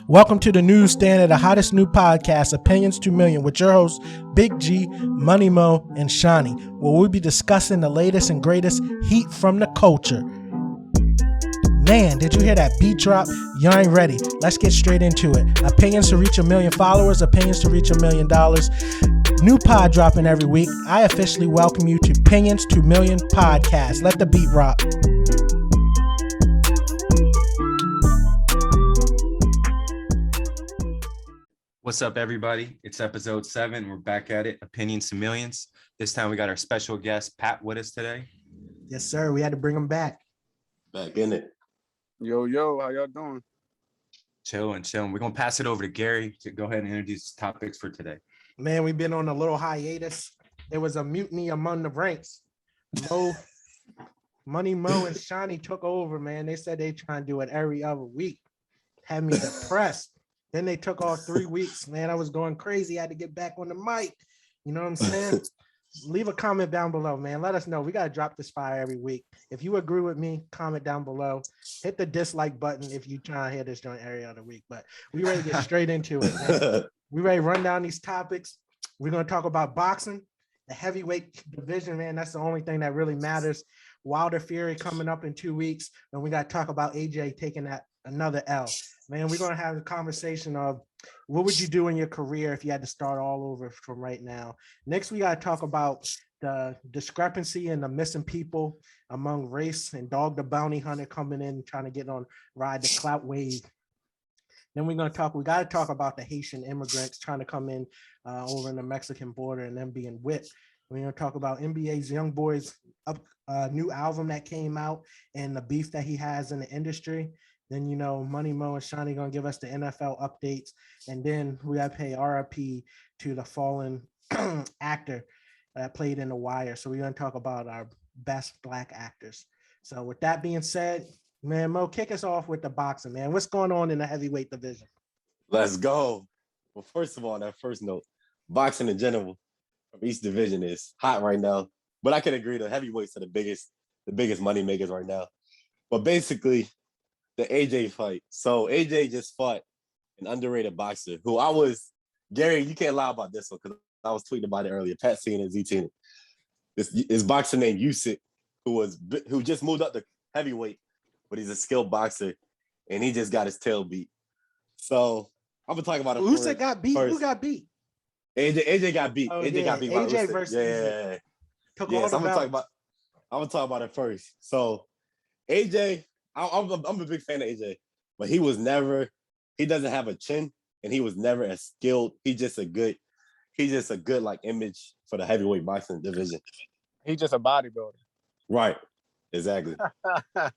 Welcome to the newsstand of the hottest new podcast, Opinions 2 Million, with your hosts, Big G, Money Mo, and Shawnee, where we'll be discussing the latest and greatest heat from the culture. Man, did you hear that beat drop? You ain't ready. Let's get straight into it. Opinions to reach 1 million followers, opinions to reach $1 million. New pod dropping every week. I officially welcome you to Opinions 2 Million podcast. Let the beat rock. What's up, everybody? It's episode 7. We're back at it. Opinions to Millions. This time we got our special guest, Pat, with us today. Yes, sir. We had to bring him back. Back in it. Yo, how y'all doing? Chilling. We're going to pass it over to Gary to go ahead and introduce topics for today. Man, we've been on a little hiatus. There was a mutiny among the ranks. Money Mo and Shawnee took over, man. They said they try and do it every other week. Had me depressed. Then they took off 3 weeks, man. I was going crazy. I had to get back on the mic. You know what I'm saying? Leave a comment down below, man. Let us know. We got to drop this fire every week. If you agree with me, comment down below. Hit the dislike button if you try to hear this joint every other week. But we ready to get straight into it, man. We ready to run down these topics. We're going to talk about boxing, the heavyweight division, man. That's the only thing that really matters. Wilder Fury coming up in 2 weeks. And we got to talk about AJ taking that another L. Man, we're going to have a conversation of what would you do in your career if you had to start all over from right now. Next, we got to talk about the discrepancy and the missing people among race and Dog the Bounty Hunter coming in, trying to get on ride the clout wave. Then we got to talk about the Haitian immigrants trying to come in over in the Mexican border and them being whipped. We're going to talk about NBA's Youngboy's new album that came out and the beef that he has in the industry. Then, you know, Money Mo and Shawnee going to give us the NFL updates. And then we got to pay RIP to the fallen actor that played in The Wire. So we're going to talk about our best Black actors. So with that being said, man, Mo, kick us off with the boxing, man. What's going on in the heavyweight division? Let's go. Well, first of all, on that first note, boxing in general from each division is hot right now. But I can agree the heavyweights are the biggest money makers right now. But basically, the AJ fight. So AJ just fought an underrated boxer who Gary, you can't lie about this one because I was tweeting about it earlier. Pat seen it, Z seen it. This boxer named Usyk, who just moved up to heavyweight, but he's a skilled boxer, and he just got his tail beat. So I'm gonna talk about it. Usyk got beat. Who got beat? AJ got beat. Oh, AJ got beat by AJ Usyk. versus yeah. Took Yeah, all so the I'm gonna talk about it first. So AJ, I'm a big fan of AJ, but he doesn't have a chin, and he was never as skilled. He's just a good like image for the heavyweight boxing division. He's just a bodybuilder. Right. Exactly. Man,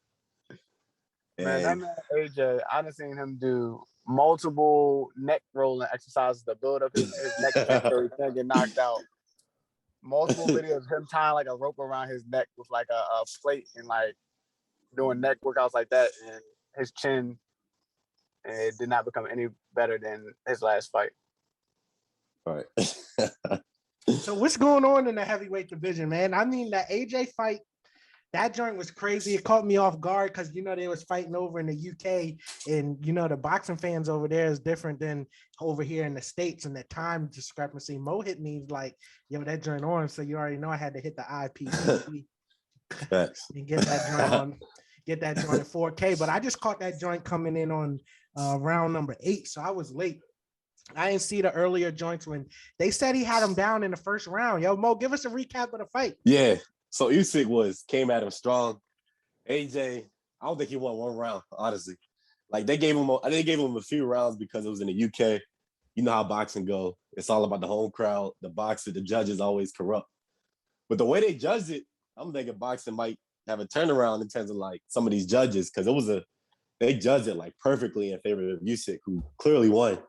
that man AJ, I done seen him do multiple neck rolling exercises to build up his neck so he can't get knocked out. Multiple videos of him tying like a rope around his neck with like a plate and like doing neck workouts like that, and his chin, it did not become any better than his last fight. Right. So what's going on in the heavyweight division, man? I mean, that AJ fight, that joint was crazy. It caught me off guard because, you know, they was fighting over in the UK, and, you know, the boxing fans over there is different than over here in the States, and the time discrepancy. Mo hit me like, yo, that joint on. So you already know I had to hit the IPTV and get that joint on. Get that joint at 4K, but I just caught that joint coming in on round number 8, so I was late. I didn't see the earlier joints when they said he had him down in the first round. Yo, Mo, give us a recap of the fight. Yeah. So Usyk came at him strong. AJ, I don't think he won one round, honestly. Like they gave him a few rounds because it was in the UK. You know how boxing go. It's all about the home crowd, the boxer, the judges always corrupt. But the way they judged it, I'm thinking boxing might have a turnaround in terms of like some of these judges, because they judged it like perfectly in favor of Usyk, who clearly won.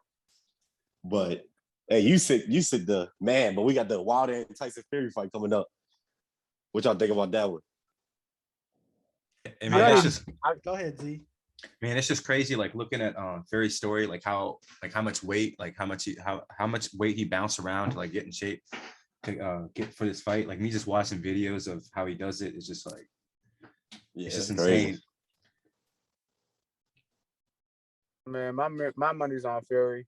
But hey, Usyk the man. But we got the Wilder and Tyson Fury fight coming up. What y'all think about that one? I mean, Go ahead, Z. Man, it's just crazy. Like looking at Fury's story, like how much weight, like how much weight he bounced around to like get in shape to get for this fight. Like me just watching videos of how he does it is just like, it's just insane. Man, my money's on Fury.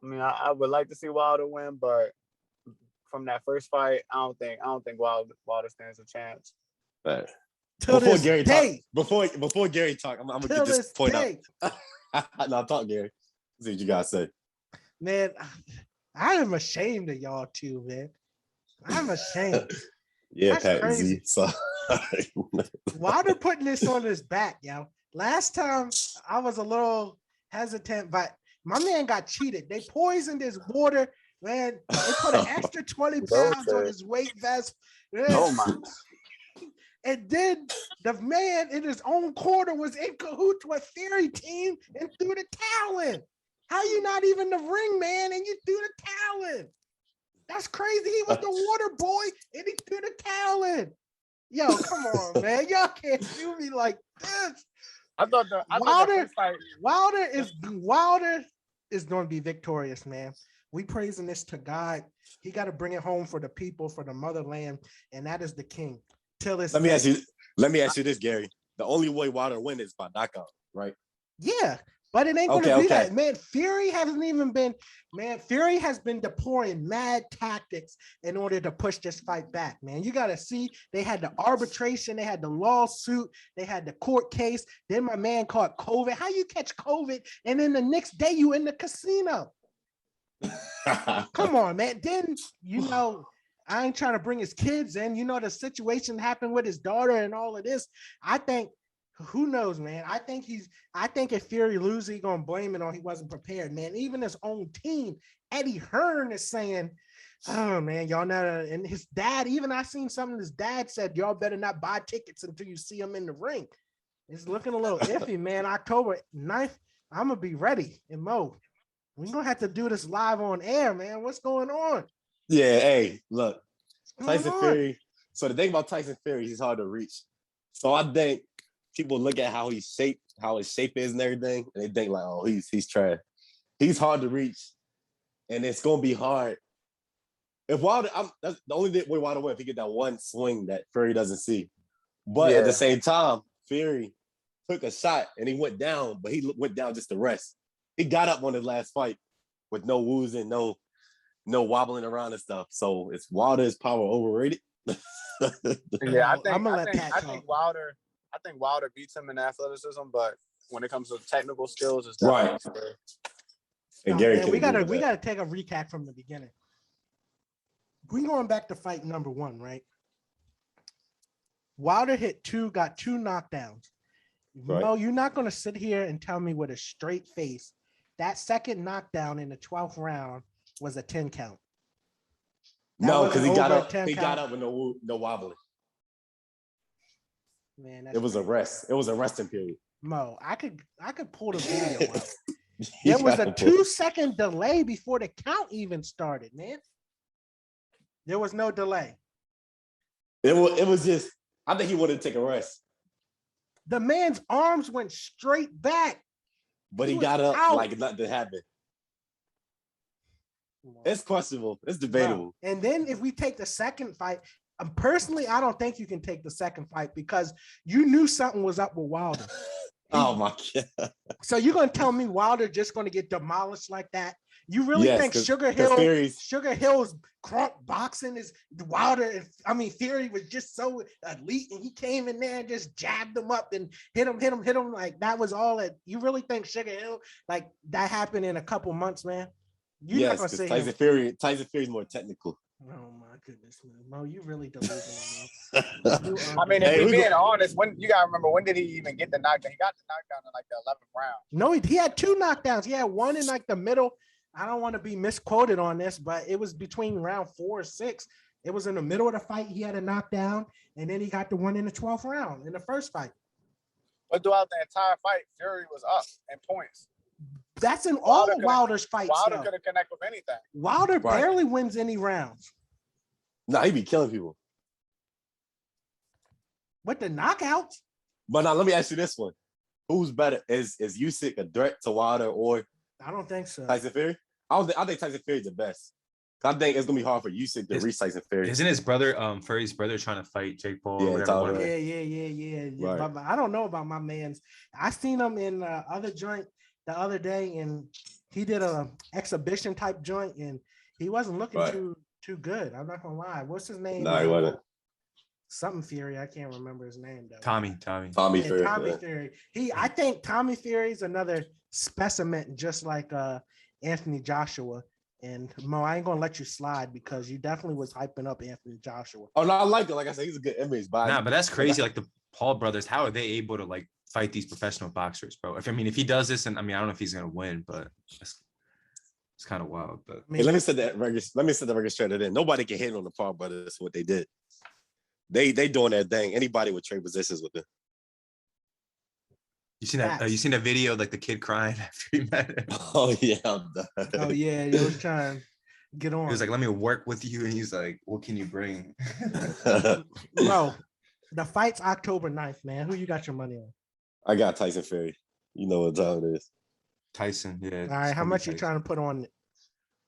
I mean, I would like to see Wilder win, but from that first fight, I don't think Wilder stands a chance. But Till before this Gary day. before Gary talk, I'm gonna Till get this point day. out. No, talk, Gary. See what you guys say. Man, I am ashamed of y'all too, man. I'm ashamed. Yeah, That's Pat crazy. Z. So Wilder putting this on his back, yo. Last time I was a little hesitant, but my man got cheated. They poisoned his water, man. They put an extra 20 pounds on his weight vest. Man. Oh my! And then the man in his own corner was in cahoots with Theory team and threw the towel in. How you not even the ring, man, and you threw the towel in? That's crazy. He was the water boy and he threw the towel in. Yo, come on, man. Y'all can't do me like this. I thought the first fight. Wilder is going to be victorious, man. We praising this to God. He got to bring it home for the people, for the motherland, and that is the king. Till it's let me ask you this, Gary. The only way Wilder win is by knockout, right? Yeah, but it ain't going to be that, man. Fury has been deploying mad tactics in order to push this fight back, man. You got to see, they had the arbitration, they had the lawsuit, they had the court case. Then my man caught COVID. How you catch COVID and then the next day you in the casino? Come on, man. Then, I ain't trying to bring his kids in. The situation happened with his daughter and all of this. I think, who knows, man? I think if Fury loses, he's going to blame it on he wasn't prepared, man. Even his own team, Eddie Hearn is saying, oh, man, y'all not. And his dad, even I seen something his dad said, y'all better not buy tickets until you see him in the ring. It's looking a little iffy, man. October 9th, I'm going to be ready in Mo. We're going to have to do this live on air, man. What's going on? Yeah, hey, look, Tyson Fury. So the thing about Tyson Fury, he's hard to reach. So I think people look at how he's shaped, how his shape is and everything, and they think like, oh, he's trash. He's hard to reach, and it's gonna be hard. If Wilder, that's the only way Wilder win if he get that one swing that Fury doesn't see. But at the same time, Fury took a shot and he went down, but he went down just to rest. He got up on his last fight with no woozing, no wobbling around and stuff. So is Wilder's power overrated? Yeah, I I'm gonna let Pat talk. I think Wilder beats him in athleticism, but when it comes to technical skills, it's definitely right. And Gary, man, we gotta take a recap from the beginning. We going back to fight number 1, right? Wilder got 2 knockdowns. Right. No, you're not gonna sit here and tell me with a straight face that second knockdown in the 12th round was a 10 count. No, because he got up with no wobbling. Man, it was a rest. It was a resting period. Mo, I could pull the video up. There was a 2-second delay before the count even started, man. There was no delay. It was just, I think he wanted to take a rest. The man's arms went straight back. But he got up out. Like nothing happened. It's questionable. It's debatable. Wow. And then if we take the second fight, personally, I don't think you can take the second fight because you knew something was up with Wilder. Oh my God. So you're going to tell me Wilder just going to get demolished like that? You really think Sugar Hill's crunk boxing is Wilder? Theory was just so elite and he came in there and just jabbed him up and hit him like that was all it. You really think Sugar Hill like that happened in a couple months, man? You're not gonna say Tyson Fury's more technical. Oh my goodness, man. Mo, you really delusional, Mo. If we're being honest, when you gotta remember, when did he even get the knockdown? He got the knockdown in like the 11th round. No, he had 2 knockdowns. He had one in like the middle. I don't want to be misquoted on this, but it was between round 4 or 6. It was in the middle of the fight. He had a knockdown, and then he got the one in the 12th round in the first fight. But throughout the entire fight, Fury was up in points. That's in all of Wilder's fights. Wilder couldn't connect with anything. Wilder barely wins any rounds. No, he be killing people. With the knockouts. But now let me ask you this one. Who's better? Is Usyk a threat to Wilder or I don't think so. Tyson Fury? I think Tyson Fury's the best. I think it's gonna be hard for Usyk to reach Tyson Fury. Isn't his brother, Fury's brother, trying to fight Jake Paul? Yeah, Or whatever, Tyler. one of them? Yeah. Right. But I don't know about my man's. I seen him in other joint the other day, and he did a exhibition type joint, and he wasn't looking too good. I'm not gonna lie. What's his name? No, he wasn't. Something Fury. I can't remember his name though. Tommy Fury. Tommy Fury. I think Tommy Fury is another specimen, just like Anthony Joshua. And Mo, I ain't gonna let you slide because you definitely was hyping up Anthony Joshua. Oh no, I like it. Like I said, he's a good image. But that's crazy. Like the Paul brothers, how are they able to like fight these professional boxers, bro? If he does this, and I don't know if he's gonna win, but it's kind of wild. But hey, let me set the record straight. Then nobody can hit on the Paul brothers. What they did, they doing their thing. Anybody would trade positions with them. You seen that? You seen that video, like the kid crying after he met him? Oh yeah, I'm done. Oh yeah, he was trying to get on. He was like, "Let me work with you," and he's like, "What can you bring?" Bro, the fight's October 9th, man. Who you got your money on? I got Tyson Fury. You know what time it is. Tyson, yeah. All right, how much you trying to put on it?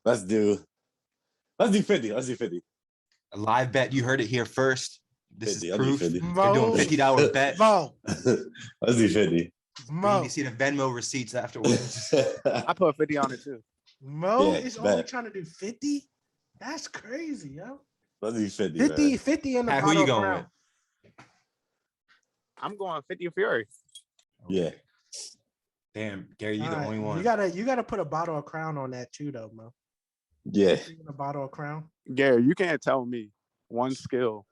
Let's do 50. Let's do 50. A live bet. You heard it here first. This 50, is I'll do proof. 50. We're doing $50 bet. Mo, Let's do 50. Mo, You see the Venmo receipts afterwards. I put 50 on it too. Mo Yeah, is bet. only trying to do 50. That's crazy, yo. Let's do 50. 50, Man. 50 in the Pat, who you bottle going round. with? I'm going 50 Fury. Yeah. Damn, Gary, you the All right, only one. You gotta put a bottle of Crown on that too, though, Mo. Yeah. A bottle of Crown. Gary, you can't tell me one skill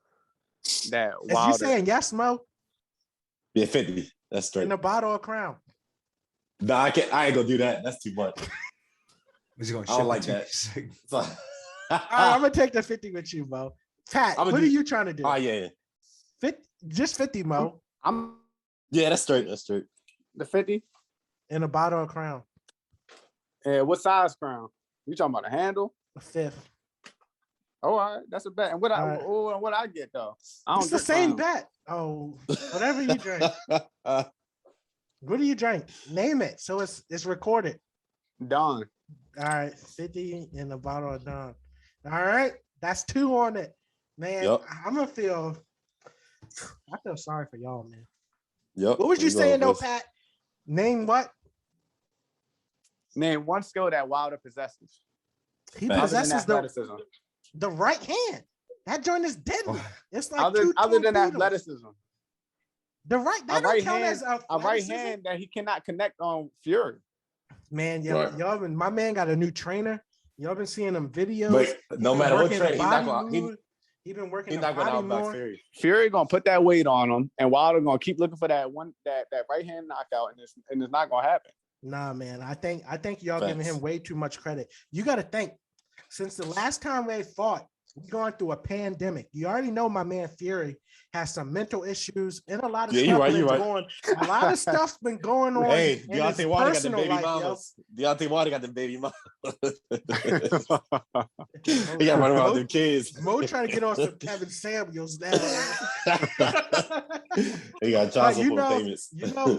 that Is you Wilder. saying yes, Mo? Yeah, 50. That's straight. In a bottle of Crown. Nah, I can't. I ain't gonna do that. That's too much. Was he going to I ship don't like it to that. you? So- All right, I'm gonna take the 50 with you, Mo. Pat, I'ma what do- are you trying to do? Oh yeah. 50, just 50, Mo, I'm Yeah, that's straight. That's straight. the 50. in a bottle of Crown. What size crown? You talking about a handle? A fifth. Oh, all right, that's a bet. And what All right. what I get though? I don't It's the get same crown. bet. Oh, whatever you drink. What do you drink? Name it. So it's recorded. Done. All right, 50 in a bottle of Don. All right, that's 2 on it, man. Yup. I'm gonna feel. I feel sorry for y'all, man. Yep. What was you We saying though, going Pat? Name what? Name one skill that Wilder possesses. He Other than possesses the athleticism. right hand. That joint is deadly. It's like Other two than torpedoes. athleticism. The right A that right don't count hand, as a right athleticism? hand that he cannot connect on Fury. Man, Right. y'all been, my man got a new trainer. Y'all been seeing them videos. But no He been matter what working train, the he's not body going. more. He been working He's the not going to body outbox more. Fury. Fury gonna put that weight on him, and Wilder gonna keep looking for that right hand knockout, and it's not gonna happen. Nah, man. I think y'all giving Facts. him way too much credit. You got to think, since the last time they fought, we're going through a pandemic. You already know my man Fury has some mental issues and a lot of Yeah, stuff you're right. going. A lot of stuth's been going on. Hey, in his Deontay Wilder got the personal baby life, yo. mamas. Deontay Wilder got the baby mamas. Mo He got to run around Mo- with them kids. Mo trying to get on some Kevin Samuels now. He got But child you support know, payments.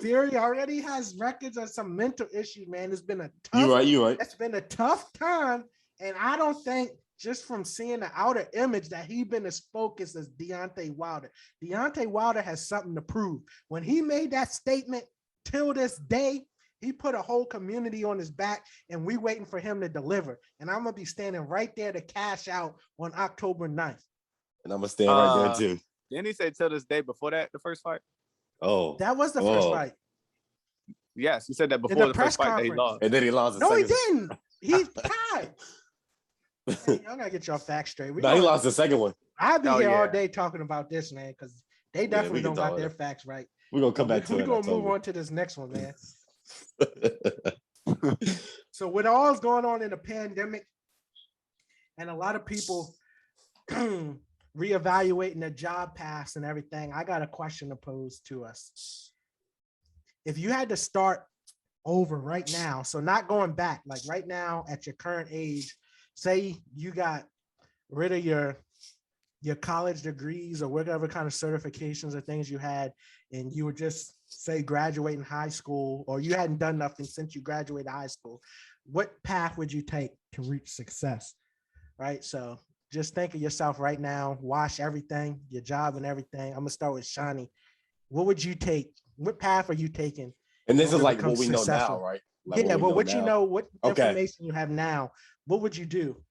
Fury already has records of some mental issues, man. It's been a tough, You right. it's been a tough time. And I don't think just from seeing the outer image that he been as focused as Deontay Wilder. Deontay Wilder has something to prove. When he made that statement, till this day, he put a whole community on his back, and we waiting for him to deliver. And I'm gonna be standing right there to cash out on October 9th. And I'm gonna stand right there too. Didn't he say till this day before that the first fight? Oh, That was the first fight. Yes, he said that the before the press first fight that he conference. lost. and then he lost. No, he second. didn't. He tied. Man, y'all gotta get your facts straight. No, he lost the second one. I'll be Oh, here all yeah. day talking about this, man, because they we definitely can don't talk got their about facts right. We're gonna come back to We're it. gonna move on to this next one, man. So with all's going on in the pandemic, and a lot of people reevaluating their job paths and everything, I got a question to pose to us. If you had to start over right now, so not going back, like right now at your current age, say you got rid of your college degrees or whatever kind of certifications or things you had, and you would just say graduating high school, or you hadn't done nothing since you graduated high school, what path would you take to reach success? right? So just think of yourself right now, wash everything, your job and everything. I'm gonna start with Shawnee. What would you take? What path are you taking And in this order is to like become what we know now, successful? right? Like Yeah, what we but know what you now. know, what Okay. information you have now, what would you do?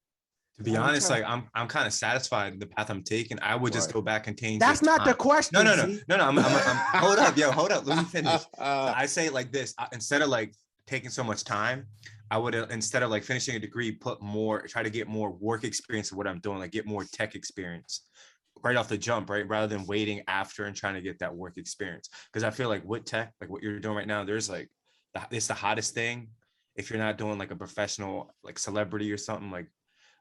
To be honest, like I'm kind of satisfied with the path I'm taking. I would just Right. go back and change. That's the not the time. question. No. Z. I'm hold up, yo, hold up. Let me finish. I say it like this: instead of like taking so much time, I would instead of like finishing a degree, try to get more work experience of what I'm doing, like get more tech experience right off the jump, right? Rather than waiting after and trying to get that work experience. Because I feel like with tech, like what you're doing right now, there's like it's the hottest thing. If you're not doing like a professional, like celebrity or something, like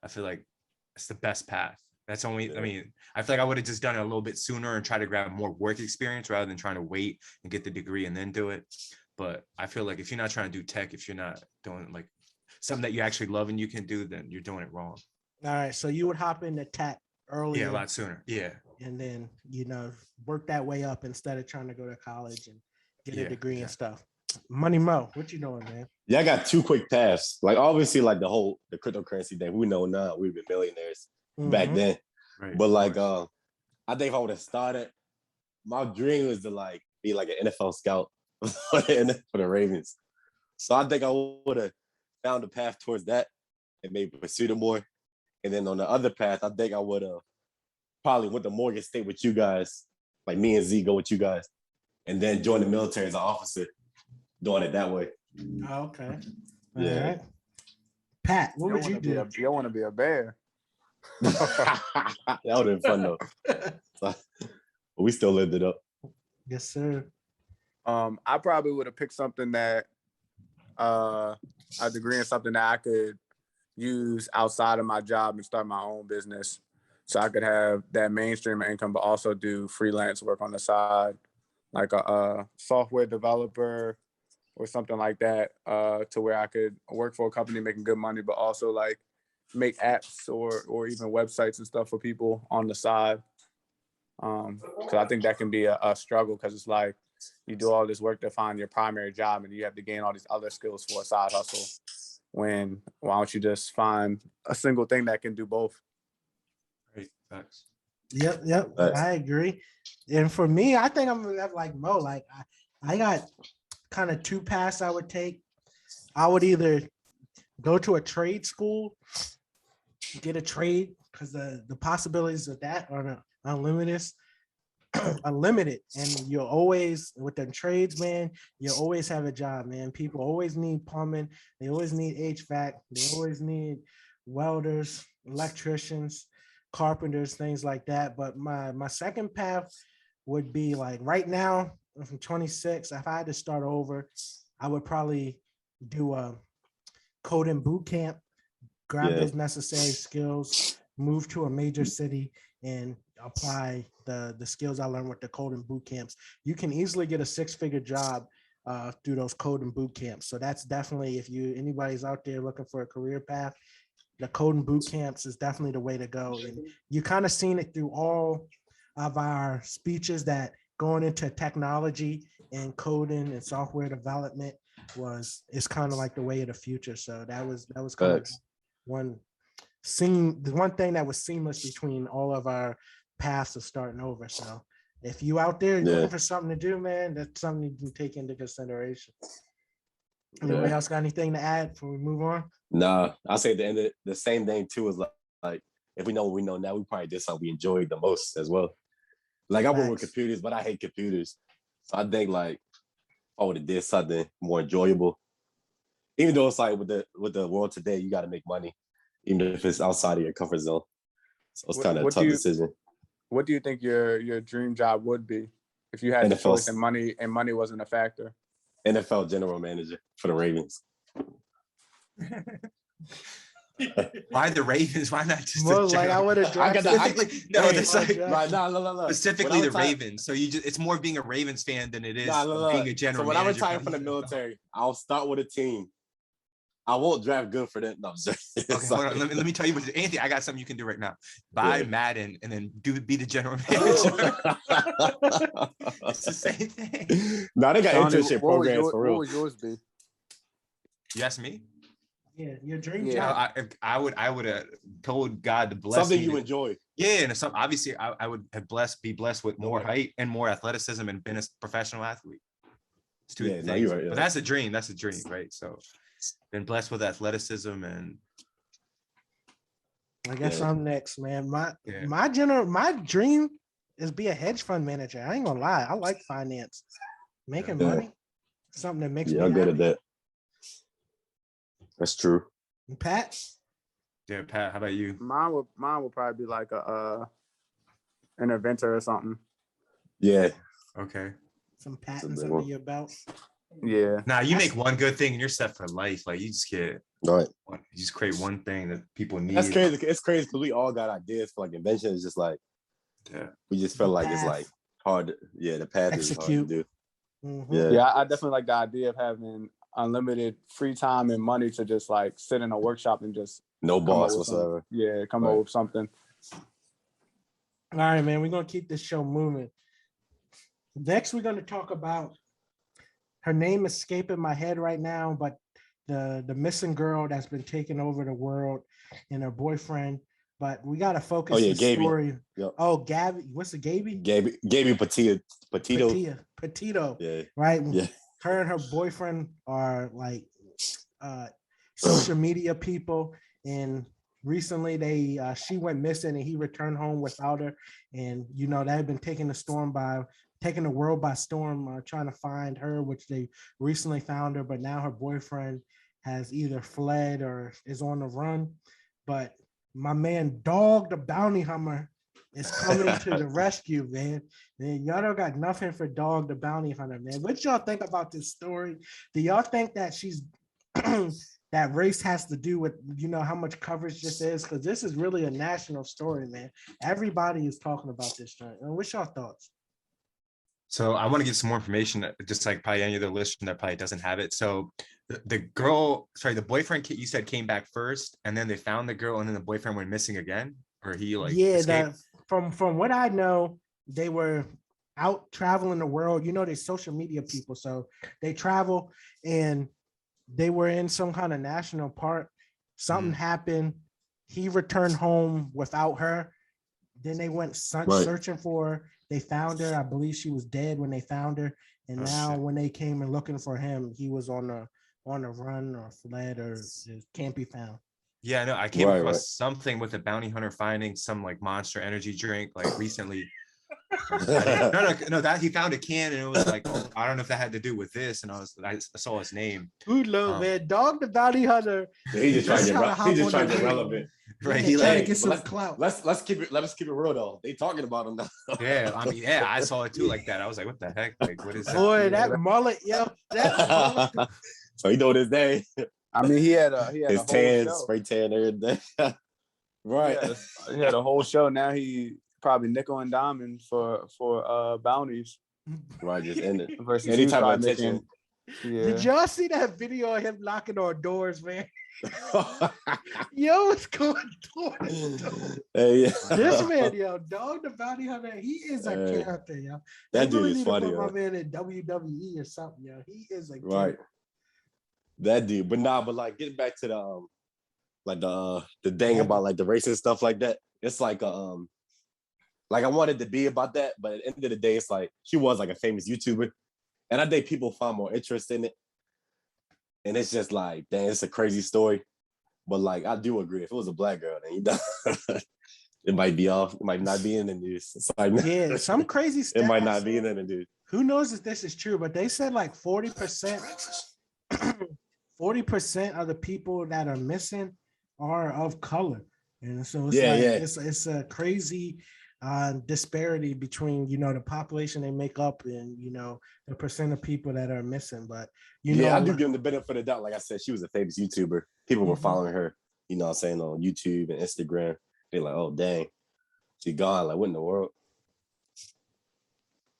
I feel like it's the best path. That's only, Yeah. I mean, I feel like I would have just done it a little bit sooner and try to grab more work experience rather than trying to wait and get the degree and then do it. But I feel like if you're not trying to do tech, if you're not doing like something that you actually love and you can do, then you're doing it wrong. All right, so you would hop into tech earlier. Yeah, a lot sooner. Yeah. And then, work that way up instead of trying to go to college and get a degree and stuff. Money Mo, what you doing, man? Yeah, I got two quick paths. Like obviously, like the cryptocurrency thing. We know now we've been millionaires back then. Right. But like I think if I would have started, my dream was to like be like an NFL scout for the Ravens. So I think I would have found a path towards that and maybe pursued it more. And then on the other path, I think I would have probably went to Morgan State with you guys, like me and Z go with you guys, and then join the military as an officer, doing it that way. Oh, okay. Yeah. All right. Pat, what would you do? You want to be a bear. That would have been fun though. But we still lived it up. Yes, sir. I probably would have picked something that a degree in something that I could use outside of my job and start my own business. So I could have that mainstream income, but also do freelance work on the side, like a software developer or something like that, to where I could work for a company making good money, but also like make apps or even websites and stuff for people on the side. Because I think that can be a struggle, because it's like you do all this work to find your primary job and you have to gain all these other skills for a side hustle. Why don't you just find a single thing that can do both? Right. Facts. Yep. I agree. And for me, I think I'm gonna have like Mo. Like I got kind of two paths I would take. I would either go to a trade school, get a trade, because the possibilities of that are unlimited. Unlimited, and you'll always with the trades, man. You always have a job, man. People always need plumbing. They always need HVAC. They always need welders, electricians, carpenters, things like that. But my second path would be like right now. From 26, if I had to start over, I would probably do a coding boot camp, grab those necessary skills, move to a major city, and apply the skills I learned with the coding boot camps. You can easily get a 6-figure job through those coding boot camps. So that's definitely, if anybody's out there looking for a career path, the coding boot camps is definitely the way to go. And you kind of seen it through all of our speeches that going into technology and coding and software development is kind of like the way of the future. So that was kind of the one thing that was seamless between all of our paths of starting over. So if you out there looking for something to do, man, that's something you can take into consideration. Anybody else got anything to add before we move on? Nah, I'll say at the end of the same thing too is like if we know what we know now, we probably did something we enjoyed the most as well. Like I work with computers, but I hate computers. So I think like I would have did something more enjoyable. Even though it's like with the world today, you got to make money, even if it's outside of your comfort zone. So it's kind of a tough decision. What do you think your dream job would be if you had the choice and money wasn't a factor? NFL general manager for the Ravens. Why the Ravens? Why not just I would have specifically the Ravens. So it's more being a Ravens fan than it is being a general manager. So when I retire from the military, I'll start with a team. I won't draft good for that. No, I'm sorry. Okay, hold on. Let me tell you what, Anthony, I got something you can do right now. Buy Madden and then be the general manager. It's the same thing. No, they got internship programs for real. What would yours be? You asked me? Yeah, your dream Yeah. job. I would have told God to bless Something me you to- enjoy. Yeah, and some obviously I would have be blessed with more way. height and more athleticism and been a professional athlete. It's two Yeah, no, things. you're right, But yeah. that's a dream. That's a dream, right? So been blessed with athleticism and I guess Yeah. I'm next, man. Yeah. My dream is be a hedge fund manager. I ain't gonna lie. I like finance. Making Yeah. money, something that makes Yeah, me I'm good happy. at that. That's true. Pat, yeah, Pat, how about you? Mine would probably be like an inventor or something. Yeah. Okay. some That's a patents big under one. your belt. Yeah. Now you That's- make one good thing and you're set for life. Like you just get All right. you just create one thing that people need. That's crazy. It's crazy because we all got ideas for like invention. It's just like Yeah. we just feel The like it's path. like hard. Yeah, the path Execute. is hard to do. Mhm. Yeah. Yeah, I definitely like the idea of having unlimited free time and money to just like sit in a workshop and just No come up boss with something. whatsoever. Yeah, come Right. up with something. All right, man. We're gonna keep this show moving. Next, we're gonna talk about her name escaping my head right now, but the missing girl that's been taking over the world and her boyfriend. But we gotta focus Oh, yeah, the Gaby. story. Yep. Oh, Gabby, what's it, Gaby? Gaby Petito. Petito, Yeah. right? Yeah. Her and her boyfriend are like social media people, and recently she went missing and he returned home without her, and you know that had been taking the world by storm, trying to find her, which they recently found her, but now her boyfriend has either fled or is on the run. But my man Dog the Bounty Hunter is coming to the rescue, man. And y'all don't got nothing for Dog the Bounty Hunter, man. What y'all think about this story? Do y'all think that she's that race has to do with, you know, how much coverage this is? Because this is really a national story, man. Everybody is talking about this joint. What's your thoughts? So I want to get some more information, just like probably any other listener that probably doesn't have it. So the boyfriend you said came back first, and then they found the girl, and then the boyfriend went missing again, or he like escaped? From what I know, they were out traveling the world. You know, they're social media people, so they travel, and they were in some kind of national park. Something happened. He returned home without her. Then they went searching for her. They found her. I believe she was dead when they found her. And now when they came and looking for him, he was on a run or fled or can't be found. Yeah, no, I came across something with a bounty hunter finding some like Monster energy drink like recently. No, that he found a can and it was like, oh, I don't know if that had to do with this, and I saw his name. Good luck, man. Dog the Bounty Hunter. He just trying to get relevant. Right, He trying to get some clout. Let's keep it real though. They talking about him now. Yeah, I mean, yeah, I saw it too like that. I was like, what the heck? Like, what is that? Boy, that mullet, yo. That mullet. So you know his name. I mean, he had His a tan, whole show. spray tan, everything. Right. He had a whole show. Now he probably nickel and diamond for bounties Right, just end it. versus Any you type of probably attention. making- Yeah. Did y'all see that video of him knocking on doors, man? Yo, what's going on? Hey, yeah. This man, yo, Dog the Bounty Hunter, he is a Hey. character, yo. That They dude really is need to funny, put my yo. man in WWE or something, yo. He is a Right. character. That dude. But like getting back to the thing about like the racist stuff like that. It's like like I wanted to be about that, but at the end of the day, it's like she was like a famous YouTuber. And I think people find more interest in it. And it's just like, dang, it's a crazy story. But like I do agree. If it was a black girl, then it might be off. It might not be in the news. It's like, Yeah, some crazy stuff. It might not be in the news. Who knows if this is true, but they said like 40%, 40% of the people that are missing are of color. And so it's it's a crazy disparity between, you know, the population they make up and, you know, the percent of people that are missing. But you know, I do give them the benefit of the doubt. Like I said, she was a famous YouTuber. People were following her, you know what I'm saying, on YouTube and Instagram. They're like, oh dang, she gone. Like, what in the world?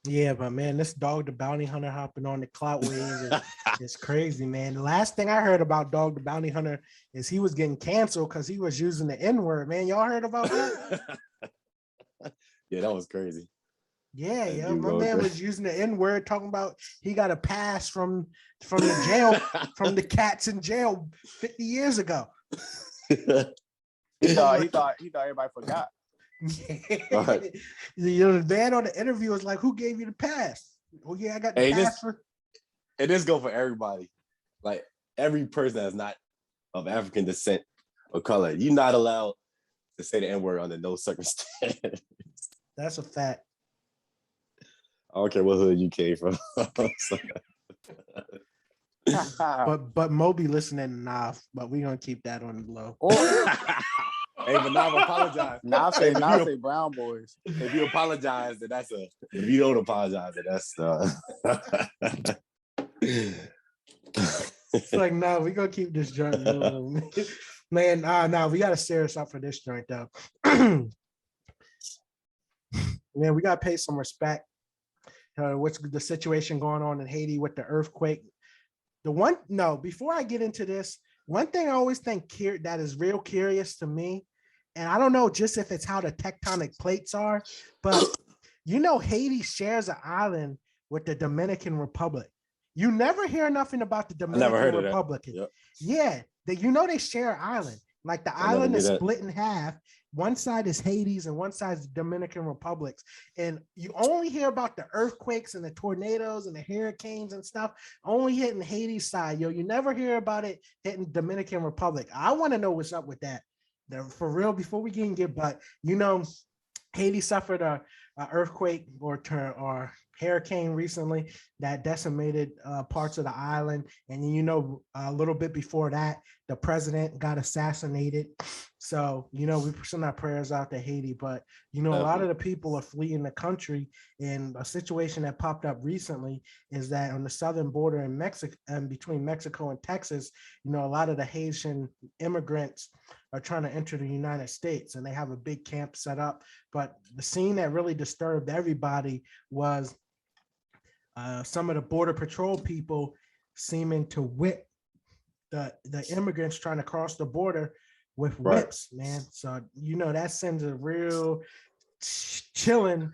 Yeah, but man, this Dog the Bounty Hunter hopping on the clout wave is crazy, man. The last thing I heard about Dog the Bounty Hunter is he was getting canceled because he was using the N-word, man. Y'all heard about that? Yeah, that was crazy. Yeah, That yeah. dude My wrote man that. was using the N-word, talking about he got a pass from the jail, from the cats in jail 50 years ago. He thought everybody forgot. Right. The man on the interview was like, "Who gave you the pass?" Oh yeah, I got the Hey, pass for. And this go for everybody. Like every person that's not of African descent or color, you're not allowed to say the N-word under no circumstance. That's a fact. I don't care what hood you came from. But Moby listening enough, but we're gonna keep that on the low. Hey, but now apologize. Now Hey, say brown boys. if you apologize, then that's a. If you don't apologize, then that's. It's like, no, we're gonna keep this joint rolling. Man, no, we gotta serious up for this joint though. Man, we gotta pay some respect. What's the situation going on in Haiti with the earthquake? Before I get into this, one thing I always think that is real curious to me, and I don't know just if it's how the tectonic plates are, but Haiti shares an island with the Dominican Republic. You never hear nothing about the Dominican Republic. Yep. Yeah, they share an island. Like the island is split in half. One side is Hades and one side is the Dominican Republic. And you only hear about the earthquakes and the tornadoes and the hurricanes and stuff only hitting Hades side. You never hear about it hitting Dominican Republic. I want to know what's up with that. For real, before we get, but Haiti suffered a earthquake or hurricane recently that decimated parts of the island, and a little bit before that, the president got assassinated. So we send our prayers out to Haiti, but a lot of the people are fleeing the country. And a situation that popped up recently is that on the southern border in Mexico, and between Mexico and Texas, a lot of the Haitian immigrants are trying to enter the United States, and they have a big camp set up. But the scene that really disturbed everybody was some of the border patrol people seeming to whip the immigrants trying to cross the border with whips, man. So that sends a real chilling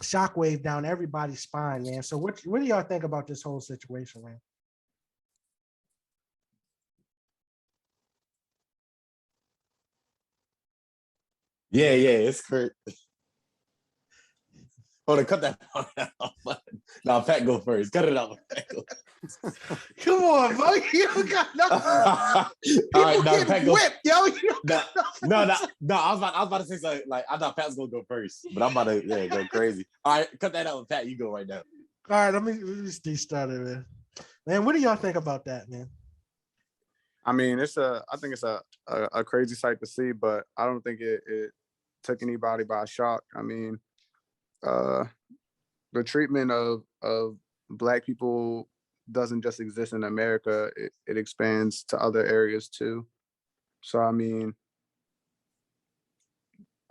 shockwave down everybody's spine, man. So what do y'all think about this whole situation, man? Yeah, it's crazy. Hold on, cut that part out. No, Pat go first. Cut it out. Come on, bro. You don't got nothing. People get whipped, yo. No. I was about to say something. Like, I thought Pat was gonna go first, but I'm about to go crazy. All right, cut that out with Pat. You go right now. All right, let me just started, man. Man, what do y'all think about that, man? I mean, I think it's a crazy sight to see, but I don't think it took anybody by shock. I mean, the treatment of Black people doesn't just exist in America. It expands to other areas too. So, I mean,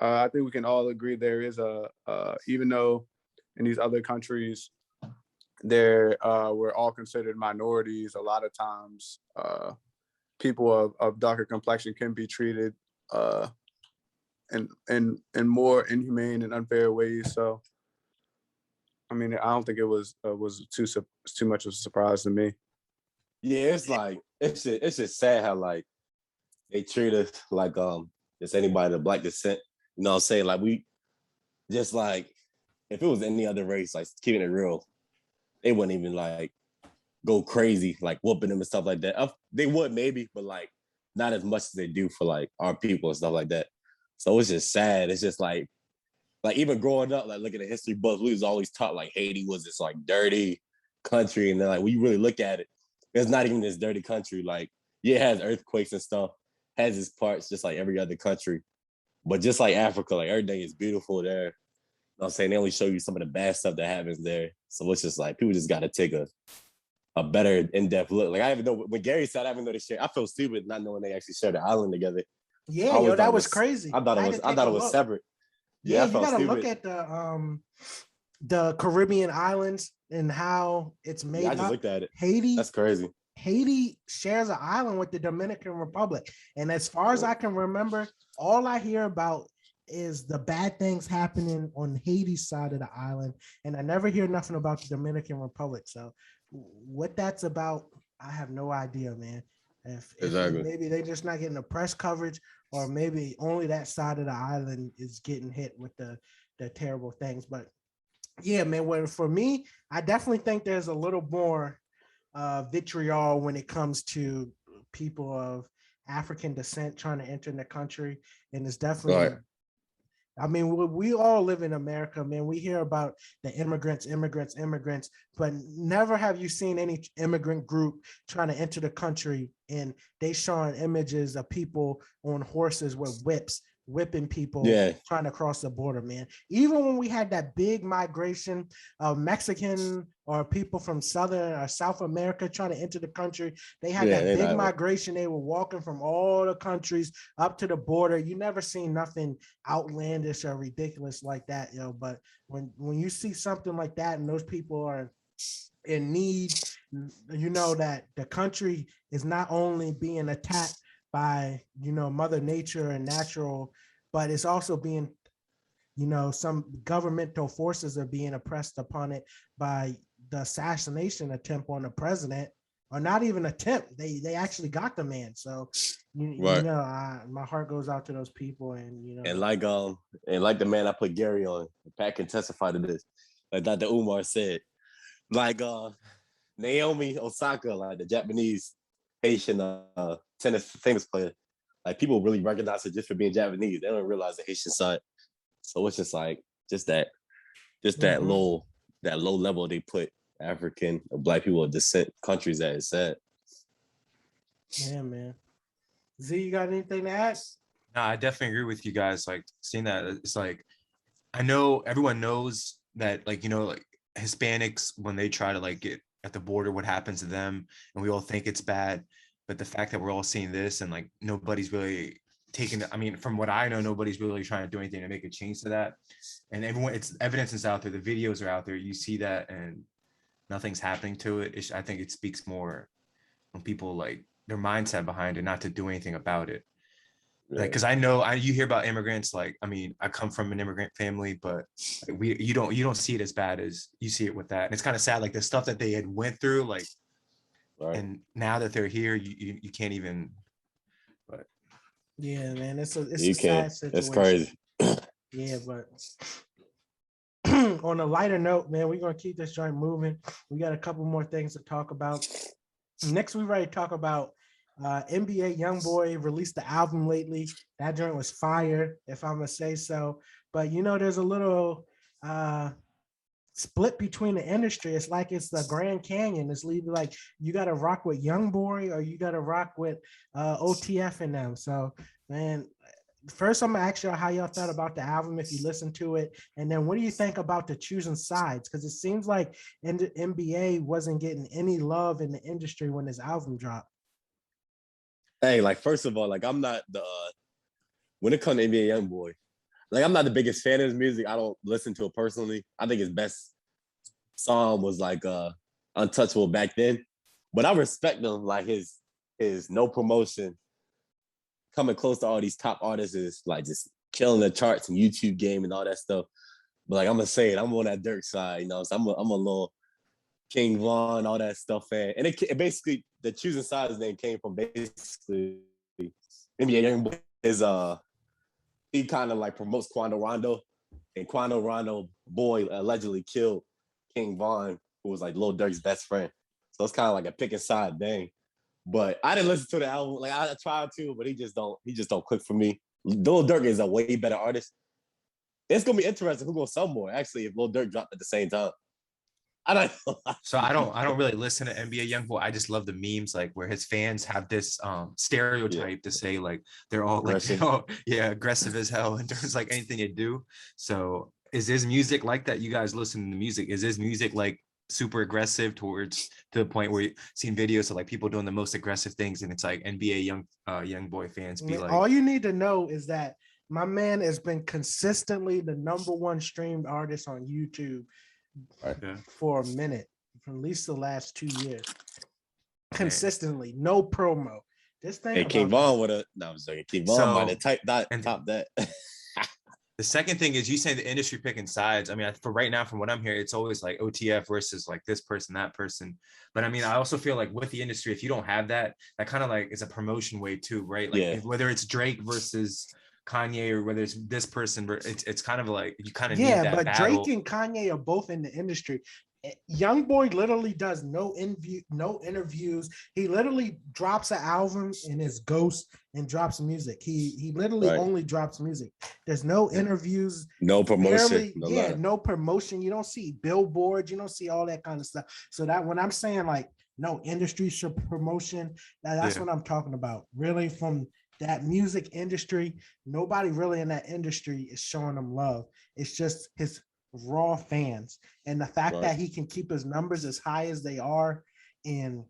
I think we can all agree there is even though in these other countries, we're all considered minorities, a lot of times people of darker complexion can be treated in more inhumane and unfair ways. So, I mean, I don't think it was too much of a surprise to me. Yeah, it's just sad how like they treat us like just anybody of Black descent. You know what I'm saying? Like we just like if it was any other race, like keeping it real, they wouldn't even like go crazy, like whooping them and stuff like that. They would maybe, but like not as much as they do for like our people and stuff like that. So it's just sad. It's just like even growing up, like looking at history books, we was always taught like Haiti was this like dirty country, and then like when you really look at it, it's not even this dirty country. Like yeah, it has earthquakes and stuff, has its parts just like every other country, but just like Africa, like everything is beautiful there. You know what I'm saying? They only show you some of the bad stuff that happens there. So it's just like people just got to take a better in-depth look. Like I even know when Gary said I even know they share. I feel stupid not knowing they actually shared the island together. Yeah, that was crazy. I thought it was separate. Yeah, you gotta look at the Caribbean islands and how it's made. Yeah, I just looked at it. Haiti. That's crazy. Haiti shares an island with the Dominican Republic, and as far as I can remember, all I hear about is the bad things happening on Haiti's side of the island, and I never hear nothing about the Dominican Republic. So what that's about, I have no idea, man. If Exactly. maybe they're just not getting the press coverage, or maybe only that side of the island is getting hit with the terrible things. But yeah, man, well, for me, I definitely think there's a little more vitriol when it comes to people of African descent trying to enter the country. And it's definitely, Right. I mean, we all live in America, man. We hear about the immigrants, but never have you seen any immigrant group trying to enter the country and they showing images of people on horses with whips, whipping people Yeah. trying to cross the border, man. Even when we had that big migration of Mexican or people from Southern or South America trying to enter the country, they had Yeah, that they big not- migration. They were walking from all the countries up to the border. You never seen nothing outlandish or ridiculous like that, But when you see something like that and those people are in need, you know that the country is not only being attacked by Mother Nature and natural, but it's also being some governmental forces are being oppressed upon it by the assassination attempt on the president, or not even attempt. They actually got the man. So Right. my heart goes out to those people, and And like the man I put Gary on, Pat can testify to this. Like Dr. Umar said, like Naomi Osaka, like the Japanese Haitian tennis famous player, like people really recognize her just for being Japanese. They don't realize the Haitian side. So it's just like that Mhm. low level they put African or Black people of descent countries at. It's sad. Yeah, man. Z, you got anything to add? No, I definitely agree with you guys. Like seeing that, it's like I know everyone knows that, like like Hispanics, when they try to like get at the border, what happens to them, and we all think it's bad. But the fact that we're all seeing this and like nobody's really taking, I mean, from what I know, nobody's really trying to do anything to make a change to that. And everyone, it's evidence is out there, the videos are out there, you see that, and nothing's happening to it. I think it speaks more when people like their mindset behind it, not to do anything about it. Like, because I know you hear about immigrants. Like, I mean, I come from an immigrant family, but like, you don't see it as bad as you see it with that. And it's kind of sad, like the stuff that they had went through, like, Right. and now that they're here, you can't even. But Yeah, man, it's a You sad can't. situation. It's crazy. Yeah, but on a lighter note, man, we're gonna keep this joint moving. We got a couple more things to talk about. Next, we ready to talk about NBA Youngboy released the album lately. That joint was fire, if I'm gonna say so. But there's a little split between the industry. It's like it's the Grand Canyon. It's either like you got to rock with Youngboy or you got to rock with OTF and them. So, man, first I'm gonna ask y'all how y'all thought about the album if you listened to it, and then what do you think about the choosing sides? Because it seems like the NBA wasn't getting any love in the industry when this album dropped. Hey, like first of all, like I'm not the when it comes to NBA Youngboy, like I'm not the biggest fan of his music. I don't listen to it personally. I think his best song was like Untouchable back then. But I respect him, like his no promotion, coming close to all these top artists is like just killing the charts and YouTube game and all that stuff. But like I'm gonna say it, I'm on that Dirk side, So I'm a little King Von, all that stuff fan. And it basically the choosing sides name came from basically NBA Youngboy is he kind of like promotes Quando Rondo, and Quando Rondo boy allegedly killed King Von, who was like Lil Durk's best friend. So it's kind of like a pick and side thing. But I didn't listen to the album. Like I tried to, but he just don't click for me. Lil Durk is a way better artist. It's gonna be interesting who's gonna sell more, actually, if Lil Durk dropped at the same time. I don't know. so I don't really listen to NBA Youngboy. I just love the memes, like where his fans have this stereotype to say like they're all Aggressive. aggressive as hell in terms of like anything they do. So is his music like that? You guys listen to the music? Is his music like super aggressive to the point where you've seen videos of like people doing the most aggressive things, and it's like NBA Youngboy fans be like, all you need to know is that my man has been consistently the #1 streamed artist on YouTube for a minute, for at least the last 2 years. Consistently, no promo. This thing. Hey, King Von would have. No, I'm sorry. King Von might have top that. The second thing is you say the industry picking sides. I mean, for right now, from what I'm hearing, it's always like OTF versus like this person, that person. But I mean, I also feel like with the industry, if you don't have that, that kind of like is a promotion way too, right? Like whether it's Drake versus Kanye or whether it's this person, it's kind of like you kind of need that but battle. Drake and Kanye are both in the industry. Youngboy literally does no interviews. He literally drops an album and is ghost and drops music. He literally only drops music. There's no interviews, no promotion, no promotion. You don't see billboards, you don't see all that kind of stuff. So that when I'm saying like no industry promotion, that's what I'm talking about. Really, from that music industry, nobody really in that industry is showing them love. It's just his raw fans, and the fact that he can keep his numbers as high as they are, and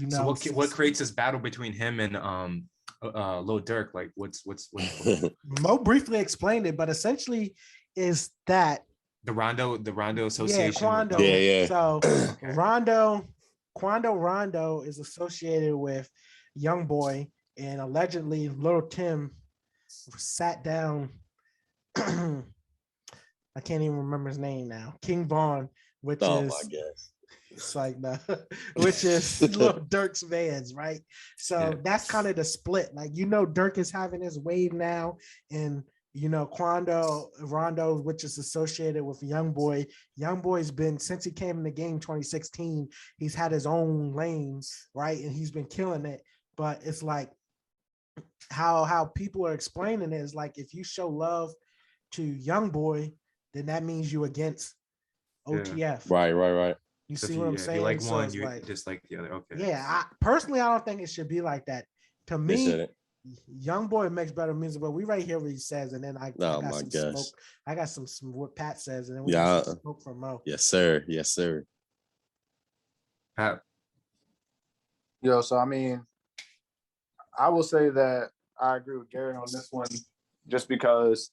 so what creates this battle between him and Lil Durk? Like what's Mo briefly explained it, but essentially is that the Rondo Association. So Rondo is associated with Youngboy, and allegedly Lil Tim sat down. I can't even remember his name now. King Von, which it's like which is Lil Durk's fans, right? So that's kind of the split. Like Durk is having his wave now, and Rondo, which is associated with Youngboy. Youngboy's been, since he came in the game 2016, he's had his own lane, right? And he's been killing it. But it's like how people are explaining it is like if you show love to Youngboy, then that means you against OTF. Right. You see what I'm saying? You like one, you dislike the other. Okay. Yeah, I don't think it should be like that. To me, Youngboy makes better music, but we right here what he says, and then I got some smoke. I got some what Pat says, and then we got some smoke from Mo. Yes, sir. Pat. Yo, so I mean, I will say that I agree with Gary on this one, just because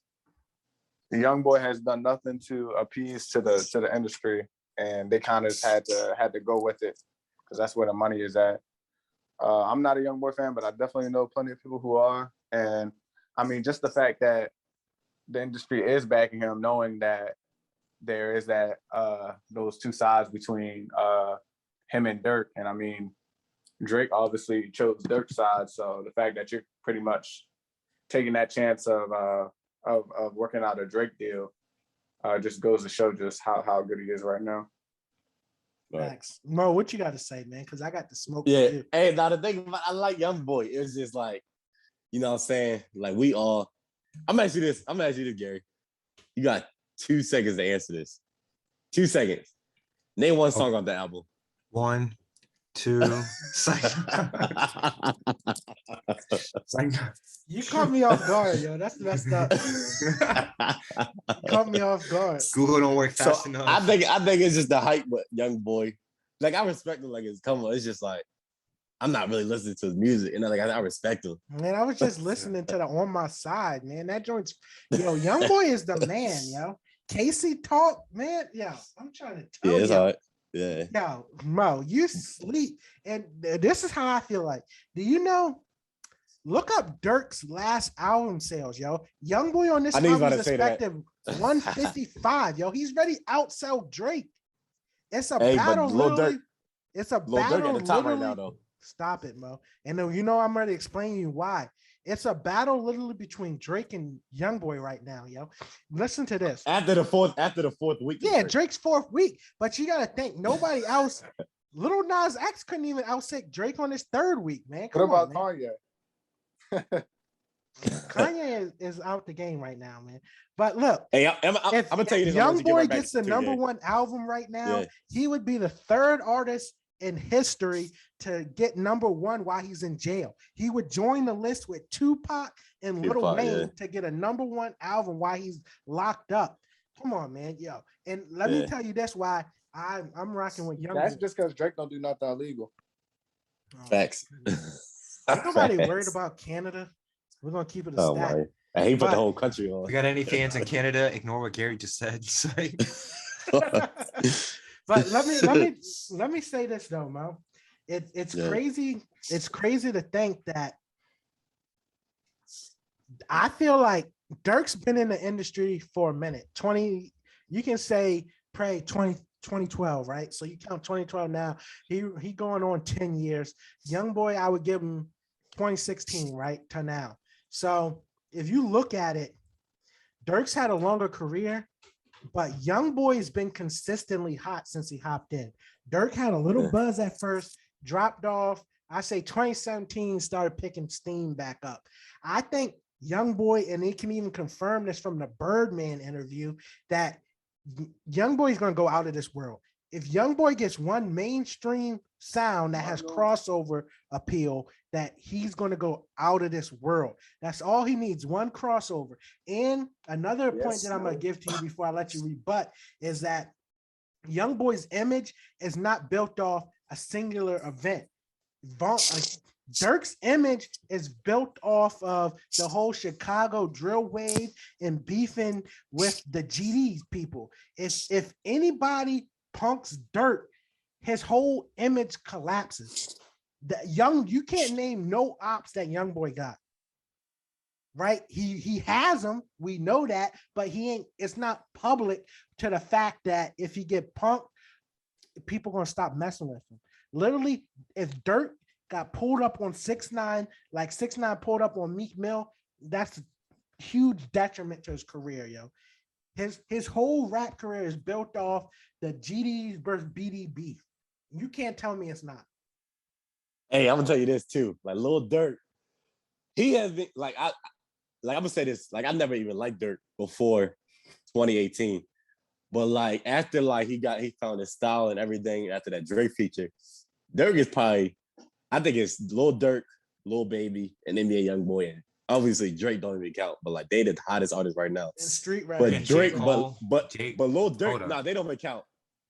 the Youngboy has done nothing to appease to the industry, and they kind of had to go with it because that's where the money is at. I'm not a Youngboy fan, but I definitely know plenty of people who are, and I mean, just the fact that the industry is backing him, knowing that there is that those two sides between him and Durk, and I mean, Drake obviously chose Durk's side, so the fact that you're pretty much taking that chance of working out a Drake deal just goes to show just how good he is right now. Thanks. Mo, what you got to say, man? Because I got the smoke. Yeah. Hey, now the thing about I like Youngboy, it was just like, you know what I'm saying? Like I'm gonna ask you this, Gary. You got 2 seconds to answer this. 2 seconds. Name one song on the album. 1, 2. You caught me off guard, yo. That's messed up. You caught me off guard. Google don't work fast enough. I think it's just the hype with Youngboy. Like I respect him. Like it's it's just like I'm not really listening to his music, and I respect him. Man, I was just listening to the On My Side, man. That joint's Youngboy is the man, yo. Casey talk, man. Yo, I'm trying to tell you. It's hard. Yeah. Yo, Mo, you sleep. And this is how I feel like. Do you know? Look up Durk's last album sales, yo. Youngboy on this album is expected 155, yo. He's ready to outsell Drake. It's a battle, literally. It's a battle. Durk at the top right now, though. Stop it, Mo. And I'm ready to explain you why. It's a battle literally between Drake and Youngboy right now, yo. Listen to this. After the fourth week. Yeah, Drake's 4th week. But you gotta think nobody else. Little Nas X couldn't even outsick Drake on his 3rd week, man. What about Kanye? Kanye is out the game right now, man. But look, hey, I'm gonna tell you this. Youngboy gets the #1 album right now, he would be the 3rd artist in history to get #1 while he's in jail. He would join the list with Tupac and Lil Wayne to get a #1 album while he's locked up. Come on, man, yo. And let me tell you, that's why I'm rocking with Youngboy. That's just because Drake don't do nothing illegal. Facts. Ain't nobody worried about Canada. We're gonna keep it a stat. I hate put the whole country on. We got any fans in Canada? Ignore what Gary just said. But let me say this though, Mo. It's crazy. It's crazy to think that I feel like Dirk's been in the industry for a minute. 20, you can say pray 2012, right? So you count 2012 now. He going on 10 years. Youngboy, I would give him 2016, right? To now. So if you look at it, Dirk's had a longer career, but Youngboy has been consistently hot since he hopped in. Dirk had a little buzz at first, dropped off. I say 2017 started picking steam back up. I think Youngboy, and he can even confirm this from the Birdman interview, that Youngboy is going to go out of this world. If Youngboy gets one mainstream sound that has crossover appeal, that he's going to go out of this world. That's all he needs, one crossover. And another point that I'm going to give to you before I let you rebut is that Youngboy's image is not built off a singular event. Dirk's image is built off of the whole Chicago drill wave and beefing with the GDs people. If anybody punks Dirk, his whole image collapses. You can't name no ops that Youngboy got. Right? He has them, we know that, but it's not public to the fact that if he get punked, people gonna stop messing with him. Literally, if Dirk got pulled up on 6ix9ine, like 6ix9ine pulled up on Meek Mill, that's a huge detriment to his career, yo. His whole rap career is built off the GD versus BD beef. You can't tell me it's not. Hey, I'm gonna tell you this too. Like Lil Durk, he has been like I'm gonna say this. Like I never even liked Durk before 2018, but like after like he found his style and everything after that Drake feature, Durk is probably, I think it's Lil Durk, Lil Baby, and NBA Youngboy. And obviously Drake don't even count, but like they the hottest artists right now. And street rap. But Drake, Cole, but Lil Durk, they don't even count.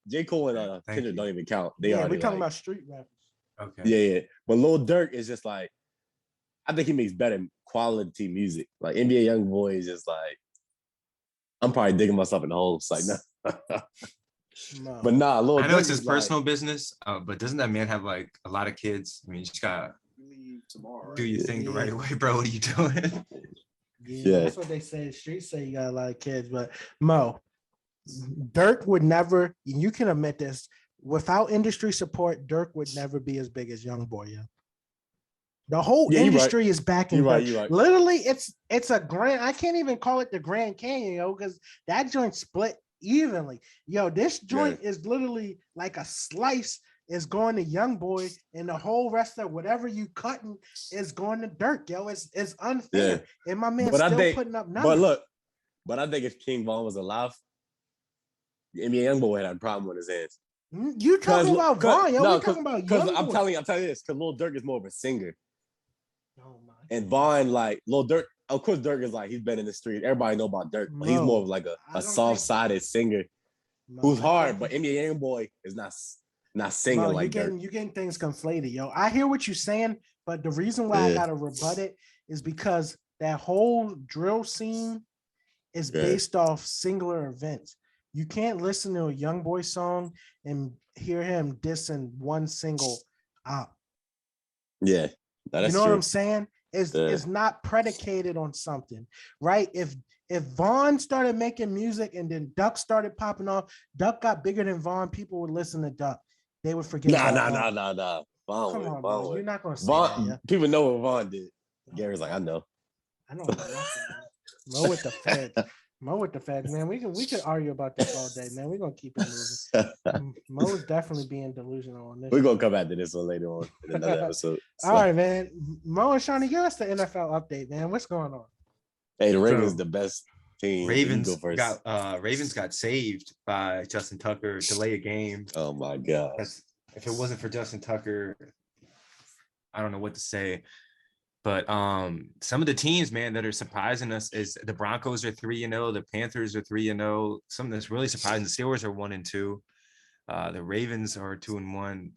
J. Cole and Kendrick don't even count. We're talking about street rappers. Okay. Yeah. But Lil Durk is just like, I think he makes better quality music. Like NBA Youngboy is just like, I'm probably digging myself in the hole. It's like, nah. No. But nah, Lil Durk. I know it's his personal business, but doesn't that man have like a lot of kids? I mean, you just gotta do your thing the right way, bro. What are you doing? Yeah, that's what they say. Streets say you got a lot of kids, but Mo, Dirk would never, you can admit this, without industry support, Dirk would never be as big as Youngboy. Yeah. The whole industry is backing Dirk. Right. Literally, it's a grand, I can't even call it the Grand Canyon, yo, because that joint split evenly. Yo, this joint is literally like a slice is going to Youngboy, and the whole rest of whatever you cutting is going to Dirk, yo. It's unfair. Yeah. And my man still putting up numbers. But I think if King Von was alive, NBA Youngboy had a problem with his hands. You talking about Von, yo? We're talking about Youngboy. I'm telling you this, because Lil Durk is more of a singer. Oh my. And Von, like Lil Durk, of course, Durk is like, he's been in the street. Everybody know about Durk, but he's more of like a soft-sided singer who's hard. But NBA Youngboy is not singing like Durk. You getting things conflated, yo. I hear what you're saying, but the reason why I gotta rebut it is because that whole drill scene is based off singular events. You can't listen to a Youngboy song and hear him dissing one single op. Yeah, you know what I'm saying? It's not predicated on something, right? If Vaughn started making music and then Duck started popping off, Duck got bigger than Vaughn, people would listen to Duck. They would forget. Nah. Vaughn, come on, Vaughn. You're not gonna say Vaughn, that, yeah? People know what Vaughn did. Gary's like, I know. I know. Mo with the Fed. Mo with the Fed, man. We could argue about this all day, man. We're gonna keep it moving. Mo is definitely being delusional on this. We're gonna come back to this one later on in another episode. All right, man. Mo and Shawnee, give us the NFL update, man. What's going on? Hey, the Ravens the best team. Ravens got saved by Justin Tucker, delay a game. Oh my God. If it wasn't for Justin Tucker, I don't know what to say. But some of the teams, man, that are surprising us is the Broncos are 3-0, the Panthers are 3-0. Something that's really surprising, the Steelers are 1-2. The Ravens are 2-1.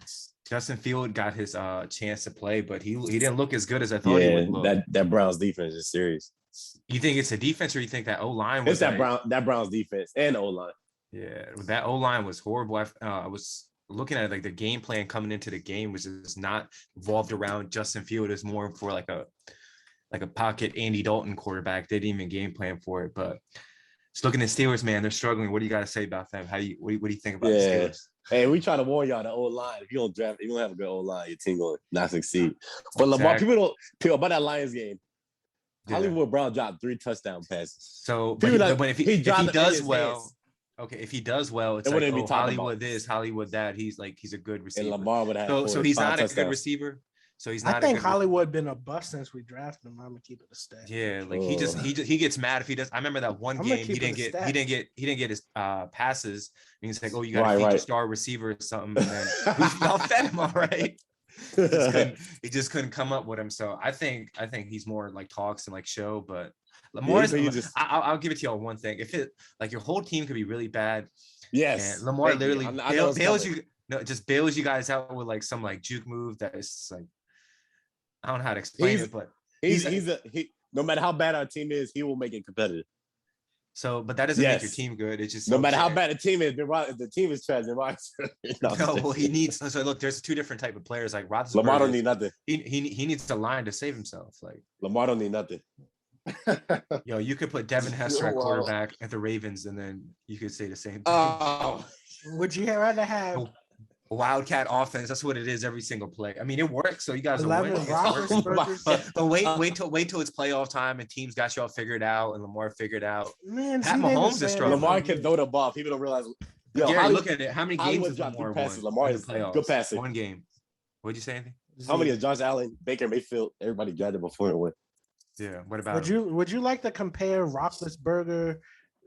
Justin Field got his chance to play, but he didn't look as good as I thought he would look. That Browns defense is serious. You think it's a defense, or you think that O-line It's was that Browns defense and O-line. Yeah, that O-line was horrible. I was looking at like the game plan coming into the game was just not revolved around Justin Field. It's more for like like a pocket Andy Dalton quarterback. They didn't even game plan for it. But just looking at Steelers, man, they're struggling. What do you got to say about them? What do you think about the Steelers? Hey, we try to warn y'all the old line. If you don't draft, if you don't have a good old line, your team going not succeed. But Lamar, people about that Lions game. Yeah. Hollywood Brown dropped 3 touchdown passes. So, if he does well, okay, if he does well, it's like, oh, Hollywood this, Hollywood that. He's a good receiver. And Lamar would have so he's not a good receiver. So he's not. I think Hollywood been a bust since we drafted him. I'm gonna keep it a stat. Yeah, like he gets mad if he does. I remember that one game he didn't get his passes. And he's like, oh, you got to feature star receiver or something. And then y'all fed him all right. He just couldn't come up with him. So I think he's more like talks and like show. But Lamar, I'll give it to y'all one thing. If it like your whole team could be really bad. Yes, and Lamar literally bails you guys out with like some like juke move that is like. I don't know how to explain it, but he's no matter how bad our team is, he will make it competitive. So, but that doesn't make your team good. It's just no matter how bad the team is, if the team is trash, no, well, he needs. So look, there's 2 different type of players. Like Roethlisberger, Lamar don't need nothing. He needs the line to save himself. Like Lamar don't need nothing. Yo, you could put Devin Hester at quarterback at the Ravens, and then you could say the same thing. Oh, would you rather have Wildcat offense? That's what it is every single play. I mean, it works. So you guys are winning. But wait till it's playoff time and teams got y'all figured out and Lamar figured out. Man, Pat Mahomes is struggling. Lamar can throw the ball. People don't realize. Gary, look at it. How many games has Lamar won? Lamar is good passer. 1 game. What'd you say? Anything? How many of Josh Allen, Baker Mayfield, everybody drafted before it went? Yeah. What about? Would you like to compare Roethlisberger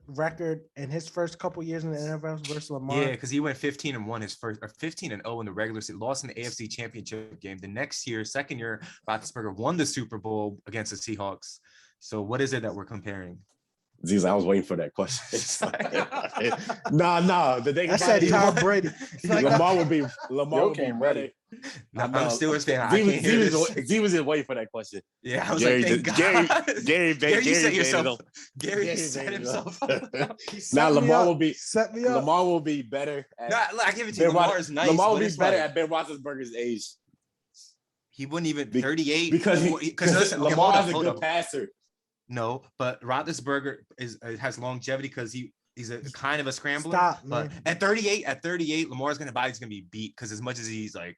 record in his first couple years in the NFL versus Lamar? Yeah, because he went 15-1 his first, or 15-0 in the regular season, lost in the AFC Championship game. The next year, second year, Roethlisberger won the Super Bowl against the Seahawks. So what is it that we're comparing? Ziz, I was waiting for that question. No. The thing I said Tom Brady. Lamar would be ready. I'm a Steelers fan. Z was just waiting for that question. Yeah, I was Gary, like, thank God. Gary, you set yourself. Gary set himself up. Now Lamar will be set me up. Lamar will be better. I give it to you. Lamar is nice. Lamar will be better at Ben Roethlisberger's age. He wouldn't even 38 because Lamar is a good passer. No, but Roethlisberger has longevity because he's a kind of a scrambler. But at 38, Lamar's gonna be beat because as much as he's like,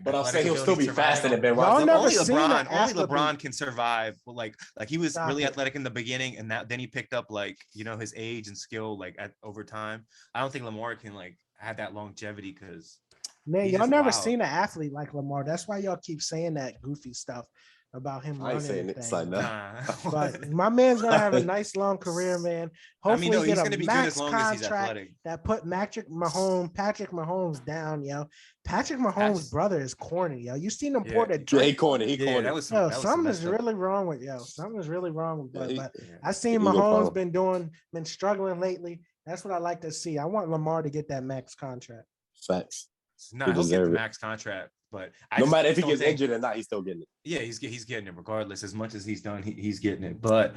but I'll say he'll still be faster than Ben Roethlisberger. Only LeBron can survive. But like he was really athletic in the beginning, and then he picked up his age and skill over time. I don't think Lamar can have that longevity because man, y'all never seen an athlete like Lamar. That's why y'all keep saying that goofy stuff about him. I ain't saying it's like that. But my man's gonna have a nice long career, man. Hopefully he's get gonna a be max good as long as he's contract athletic. that put Patrick Mahomes down, yo. Patrick Mahomes' brother is corny, yo. You seen him pour that drink? He corny. Something is really wrong with but I seen Mahomes been struggling lately. That's what I like to see. I want Lamar to get that max contract. Facts. No, he'll get the max contract. But no matter if he gets injured or not, he's still getting it. Yeah, he's getting it regardless. As much as he's done, he's getting it. But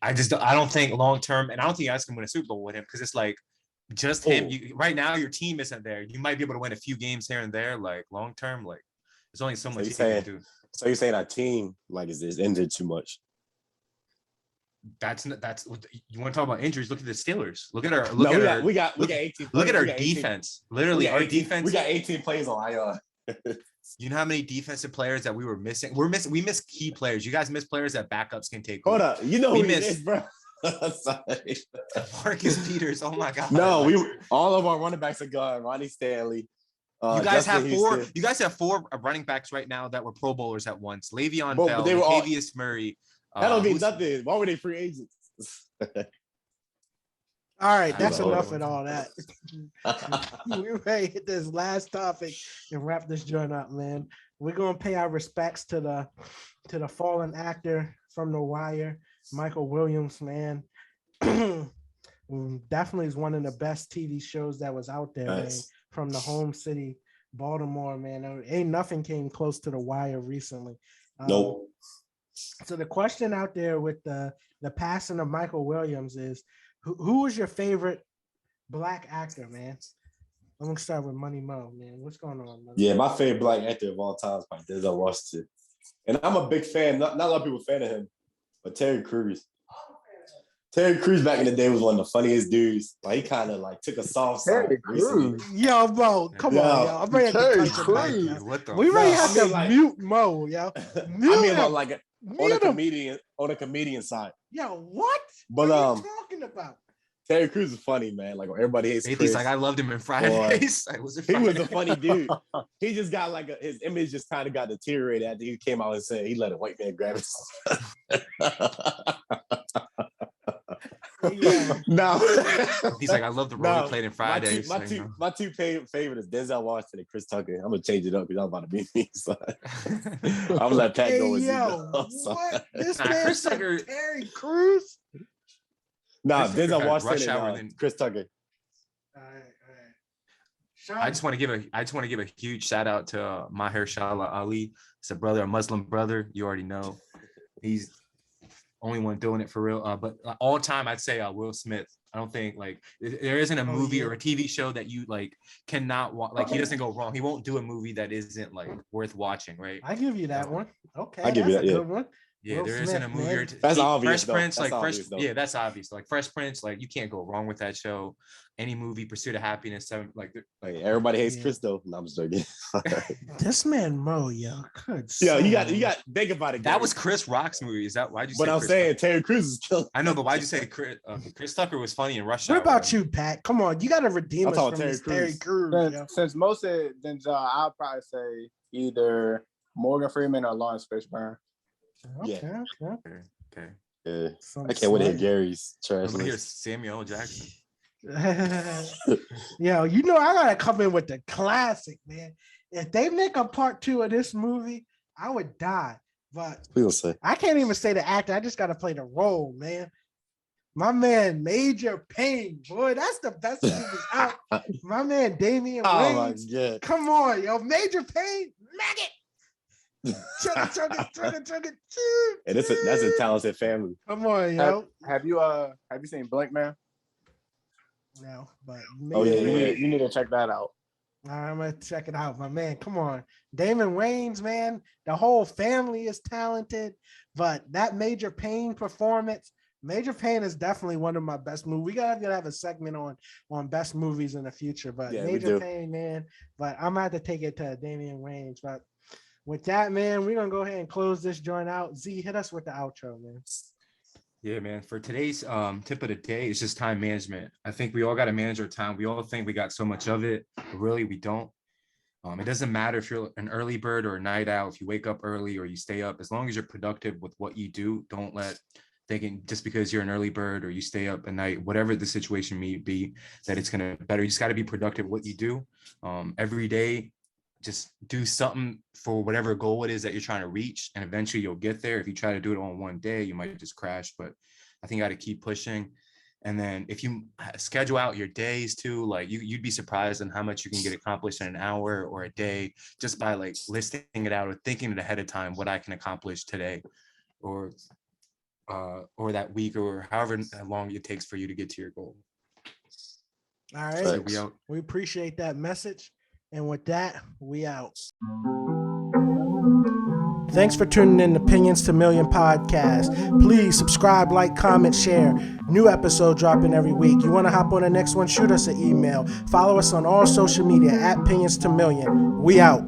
I don't think long term, and I don't think you guys can win a Super Bowl with him because it's like just him. Right now, your team isn't there. You might be able to win a few games here and there. Like long term, there's only so much you can do. So you're saying our team is injured too much? That's you want to talk about injuries? Look at the Steelers. We got 18. Look at our defense. Literally, our defense. We got 18 plays on IR. You know how many defensive players that we were missing? We miss key players. You guys miss players that backups can take. Hold up, you know we missed, bro. Sorry. Marcus Peters. Oh my God. No, all of our running backs are gone. Ronnie Stanley. You guys have four. You guys have 4 running backs right now that were Pro Bowlers at once. Le'Veon Bell, Latavius Murray. That don't mean nothing. Why were they free agents? All right, that's enough of all that. We ready to hit this last topic and wrap this joint up, man. We're gonna pay our respects to the fallen actor from The Wire, Michael Williams, man. Definitely is one of the best TV shows that was out there, man, from the home city, Baltimore, man. Ain't nothing came close to The Wire recently. Nope. So the question out there with the passing of Michael Williams is, who is your favorite Black actor, man? I'm gonna start with Money Mo, man. What's going on, Money? Yeah, my favorite Black actor of all time is by Denzel Washington. And I'm a big fan. Not a lot of people fan of him, but Terry Crews. Terry Crews back in the day was one of the funniest dudes. Like he kind of like took a soft side Terry recently. Crews. Yo, Mo, come on, yo. I'm ready to Terry touch it back, Crews. yo. What the? We ready to No, I have mean, to like- mute Mo, yo. I Mute mean, him. about like on a Mute him. comedian side. Yo, what? But What are you talking about? Terry Crews is funny, man. Like everybody hates He's Chris. like, I loved him in Fridays. I was in He was Fridays. a funny dude. He just got like his image just kind of got deteriorated after he came out and said he let a white man grab his. Yeah. No. He's like, I love the role No, he played in Fridays. My two favorite is Denzel Washington and Chris Tucker. I'm gonna change it up because I'm about to be me. So I'm gonna let Pat Hey, go with yo, you. So- what? This Nah, man Chris said Tucker- Terry Crews? Nah, Chris Tucker Denzel had Rush Washington Hour and then. Chris Tucker. All right. I just want to give a huge shout out to Mahershala Ali. It's a brother, a Muslim brother. You already know. He's only one doing it for real. But all time, I'd say Will Smith. I don't think like there isn't a movie or a TV show that you like cannot watch. Like he doesn't go wrong. He won't do a movie that isn't like worth watching, right? I give you that one. Okay, I give you that's that, a yeah. good one. Yeah, Will there Smith, isn't a movie. man. Or That's obvious, Fresh though. Prince, That's like obvious, though. yeah, that's obvious. Like Fresh Prince, like you can't go wrong with that show. Any movie, Pursuit of Happiness, like Like everybody hates Yeah. Chris though. No, I'm just joking. This man Mo, yo, good. Yeah, you son. got think about it. that Gary. was Chris Rock's movie. Is that why'd you say? But I'm Chris saying Rock? Terry Crews is killing. I know, but why'd you say Chris? Chris Tucker was funny in Rush Hour. What about you, Pat? Come on, you got to redeem I'm us talking from this Terry Terry Crews. Crews. Yo. Since most said Denzel, I'll probably say either Morgan Freeman or Lawrence Fishburne. Okay, Yeah. okay. Okay. Yeah. Some I can't wait to hear slight- Gary's trash Nobody hears list. Samuel L. Jackson. Yo, you know I gotta come in with the classic, man. If they make a part 2 of this movie, I would die. But We gonna say. I can't even say the actor. I just gotta play the role, man. My man, Major Payne, boy, that's the best movie out. My man, Damian Oh my Wayans. god. Come on, yo, Major Payne, maggot. Chug it. And that's a talented family. Come on, yo. Have you seen Blank Man? No, but Oh, yeah, Major yeah. Payne- You need to check that out. I'm gonna check it out, my man. Come on, Damon Wayans, man. The whole family is talented, but that Major Payne performance, Major Payne is definitely one of my best movies. We gotta have a segment on best movies in the future, but Yeah, we Major do. Payne, man. But I'm gonna have to take it to Damian Wayans. But with that, man, we're gonna go ahead and close this joint out. Z, hit us with the outro, man. Yeah, man. For today's tip of the day, it's just time management. I think we all got to manage our time. We all think we got so much of it, but really we don't. It doesn't matter if you're an early bird or a night owl, if you wake up early or you stay up, as long as you're productive with what you do. Don't let thinking just because you're an early bird or you stay up at night, whatever the situation may be, that it's gonna better. You just got to be productive what you do. Every day, just do something for whatever goal it is that you're trying to reach, and eventually you'll get there. If you try to do it on one day, you might just crash, but I think you got to keep pushing. And then if you schedule out your days too, like you'd be surprised on how much you can get accomplished in an hour or a day just by like listing it out or thinking it ahead of time, what I can accomplish today or that week or however long it takes for you to get to your goal. All right, So we out. we appreciate that message, and with that, we out. Thanks for tuning in to Opinions to Million podcast. Please subscribe, like, comment, share. New episode dropping every week. You want to hop on the next one? Shoot us an email. Follow us on all social media at Opinions to Million. We out.